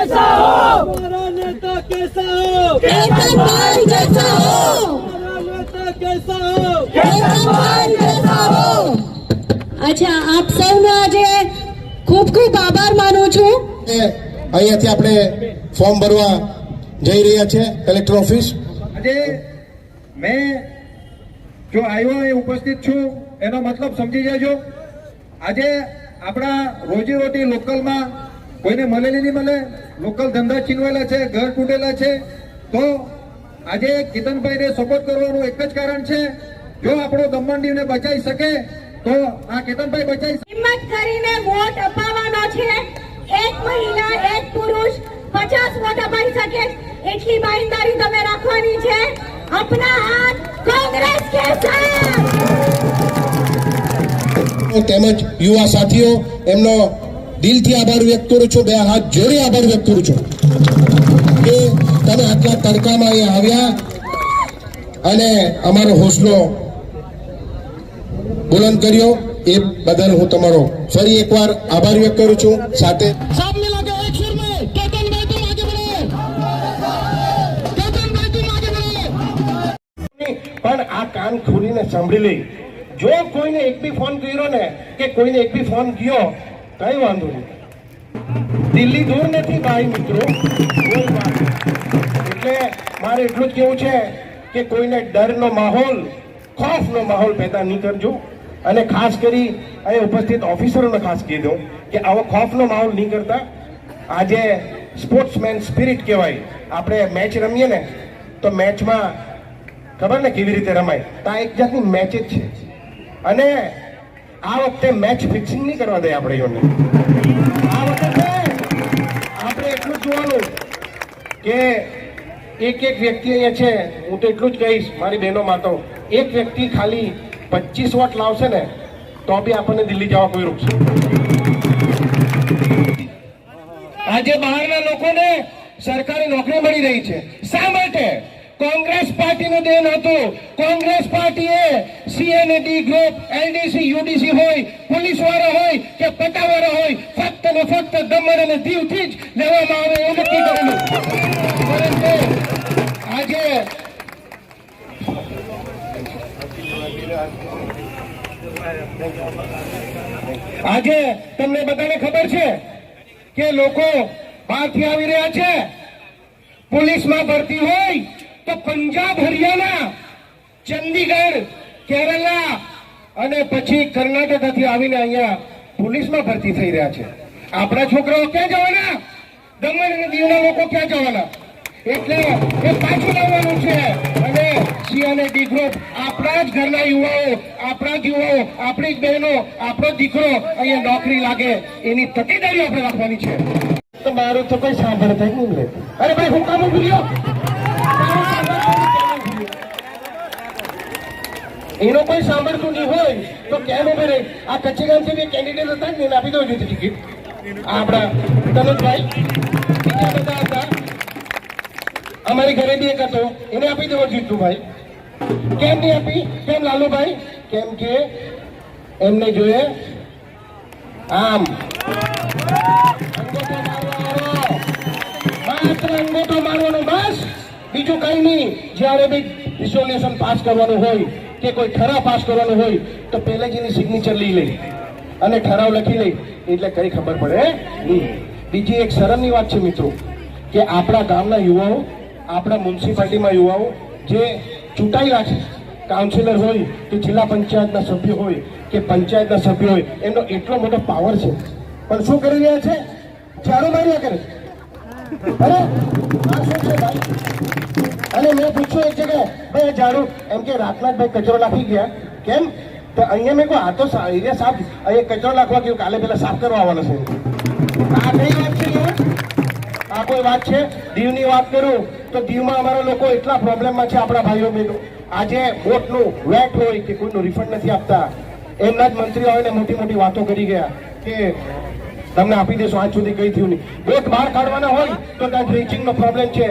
कैसा हो हमारा नेता, कैसा हो केतनभाई जैसा हो, हमारा नेता, कैसा हो केतनभाई जैसा हो। अच्छा, આપ સૌનો આજે ખૂબ ખૂબ આભાર માનું છું। અહીંયાથી આપણે ફોર્મ ભરવા જઈ રહ્યા છે કલેક્ટર ઓફિસ। આજે મેં જો આવ્યો એ ઉપસ્થિત છું એનો મતલબ સમજી જજો। આજે આપણા રોજીરોટી લોકલમાં કોઈને મળેલી નહીં મળે, લોકલ ધંધા છીનવેલા છે, ઘર તૂટેલા છે, તો આજે કેતનભાઈને સપોર્ટ કરવાનું એક જ કારણ છે, જો આપણો દમણદીવને બચાવી શકે તો આ કેતનભાઈ બચાવી શકે। હિંમત કરીને વોટ અપાવવાનો છે। એક મહિલા એક પુરુષ 50 વોટ અપાઈ શકે એટલી બાંયધરી તમે રાખવાની છે। अपना हाथ कांग्रेस के साथ। તેમજ યુવા સાથીઓ એમનો દિલથી આભાર વ્યક્ત કરું છું, બે હાથ જોડી આભાર વ્યક્ત કરું છું કે તમે આટલા તડકામાં અહીંયા આવ્યા અને અમારો હોસલો બુલંદ કર્યો, એ બદલ હું તમારો ફરી એકવાર આભાર વ્યક્ત કરું છું। સાથે सब मिला के एक सुर में केतन भाई तुम आगे बढ़ो, केतन भाई तुम आगे बढ़ो। પણ આ કાન ખોલીને સાંભળી લઈ, જો કોઈને એક બી ફોન કર્યો ને કે કોઈને એક બી ફોન ગયો, કઈ વાંધો નહીં, દિલ્હી દૂર નથી ભાઈ મિત્રો, કોઈ વાત નહીં। એટલે મારે એટલું જ કેવું છે કે કોઈને ડરનો માહોલ, ખોફનો માહોલ પેદા નહીં કરજો, અને ખાસ કરી અહીં ઉપસ્થિત ઓફિસરોને ખાસ કહી દઉં કે આવો ખોફનો માહોલ નહીં કરતા। આજે સ્પોર્ટ્સમેન સ્પિરિટ કહેવાય, આપણે મેચ રમીએ ને તો મેચમાં ખબર ને કેવી રીતે રમાય, તો આ એક જાતની મેચ જ છે, અને આ વખતે મેચ ફિક્સિંગ નહીં કરવા દે આપણે યોને। આ વખતે આપણે એટલું જ જોવાનું કે એક એક વ્યક્તિ અહીંયા છે, હું તો એટલું જ કહીશ મારી બહેનો માતો, એક વ્યક્તિ ખાલી 25 વોટ લાવશે ને તો બી આપણને દિલ્હી જવા કોઈ રોકશે। આજે બહારના લોકોને સરકારી નોકરી મળી રહી છે, શા માટે? કોંગ્રેસ પાર્ટીનો દેન હતું। કોંગ્રેસ પાર્ટીએ સીએનડી ગ્રુપ, એલડીસી, યુડીસી હોય, પોલીસ વાળો હોય કે પટાવાળો હોય, ફક્ત ને ફક્ત દમણ અને દીવથી જ લેવામાં આવે એવું નક્કી કરેલું। પરંતુ આજે આજે તમને બધાને ખબર છે કે લોકો બહારથી આવી રહ્યા છે, પોલીસમાં ભરતી હોય તો પંજાબ, હરિયાણા, ચંદીગઢ, કેરલા અને પછી કર્ણાટકથી આવીને અહીંયા પોલીસમાં ભરતી થઈ રહ્યા છે। આપણા છોકરાઓ ક્યાં જવાના? દમણ અને દીવના લોકો ક્યાં જવાના? એટલે એ પાછું લાવવાનું છે, અને સીએનડી ગ્રુપ આપણા જ ઘરના યુવાઓ, આપણા જ યુવાઓ, આપણી જ બહેનો, આપણો જ દીકરો અહીંયા નોકરી લાગે એની તકેદારી આપણે રાખવાની છે। તો મારું તો કોઈ સાંભળતા જ નહીં લે, અરે ભાઈ હું કામ ભૂલ્યો, એનો કોઈ સાંભળતું નહીં હોય તો કેમ ઉભે રહે? આ કચ્છી ગામથી બી કેન્ડિડેટ હતા ને, એને આપી દો જોઈએ ટિકિટ। આપણા તનુજભાઈ, બીજા બધા હતા, અમારી ઘરે બી એક હતો, એને આપી દેવો જીતુભાઈ। કેમ નહીં આપી? કેમ લાલુભાઈ? કેમ કે એમને જોઈએ આમ માત્ર અંગૂઠો મારવાનો, બસ બીજું કઈ નહીં। જયારે બી રિઝોલ્યુશન પાસ કરવાનું હોય કે કોઈ ઠરાવ પાસ કરવાનો હોય તો પહેલા જ એની સિગ્નેચર લઈ લે અને ઠરાવ લખી લે, એટલે કઈ ખબર પડે નહીં। બીજી એક શરમની વાત છે મિત્રો કે આપણા ગામના યુવાઓ, આપણા મ્યુનિસિપાલિટીમાં યુવાઓ જે ચૂંટાયેલા છે, કાઉન્સિલર હોય કે જિલ્લા પંચાયતના સભ્ય હોય કે પંચાયતના સભ્ય હોય, એમનો એટલો મોટો પાવર છે, પણ શું કરી રહ્યા છે? ઝાડુ માર્યા કરે। અરે આ શું છે ભાઈ? અને મેં પૂછ્યું એક જગ્યાએ, ભાઈ ઝાડુ, એમ કે રાતના જ ભાઈ કચરો નાખી ગયા, કેમ? તો અહીંયા મેં કહું આ તો એરિયા સાફ, અહીંયા કચરો નાખવા ગયું, કાલે પેલા સાફ કરવા આવવાનો છે। આ કઈ વાત છે યાર? આ કોઈ વાત છે? દીવની વાત કરું તો દીવમાં અમારા લોકો એટલા પ્રોબ્લેમમાં છે, આપણા ભાઈઓ બહેનો, આજે બોટનું વેટ હોય કે કોઈનું રિફંડ નથી આપતા, એમના જ મંત્રીઓ આવીને મોટી મોટી વાતો કરી ગયા કે તમને આપી દેશો, આજ સુધી કઈ થયું નહીં। બોટ બહાર કાઢવાના હોય તો ત્યાં ડ્રેચિંગનો પ્રોબ્લેમ છે।